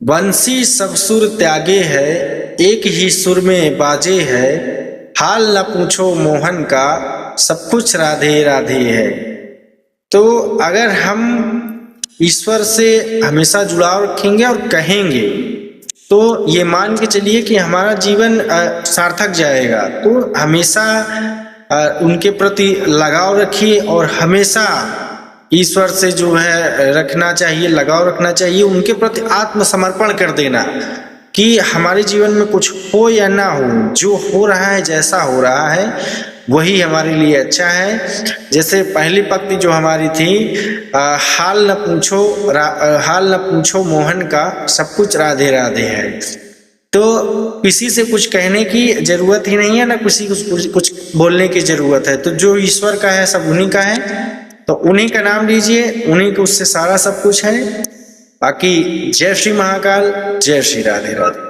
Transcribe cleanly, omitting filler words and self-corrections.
बंसी सब सुर त्यागे है, एक ही सुर में बाजे है। हाल न पूछो मोहन का, सब कुछ राधे राधे है। तो अगर हम ईश्वर से हमेशा जुड़ाव रखेंगे और कहेंगे तो ये मान के चलिए कि हमारा जीवन सार्थक जाएगा। तो हमेशा उनके प्रति लगाव रखिए और हमेशा ईश्वर से जो है रखना चाहिए, लगाव रखना चाहिए, उनके प्रति आत्मसमर्पण कर देना कि हमारे जीवन में कुछ हो या ना हो, जो हो रहा है, जैसा हो रहा है वही हमारे लिए अच्छा है। जैसे पहली पंक्ति जो हमारी थी, हाल न पूछो मोहन का, सब कुछ राधे राधे है। तो किसी से कुछ कहने की जरूरत ही नहीं है, ना किसी को कुछ बोलने की जरूरत है। तो जो ईश्वर का है सब उन्हीं का है, तो उन्हीं का नाम लीजिए, उन्हीं को उससे सारा सब कुछ है। बाकी जय श्री महाकाल, जय श्री राधे राधे।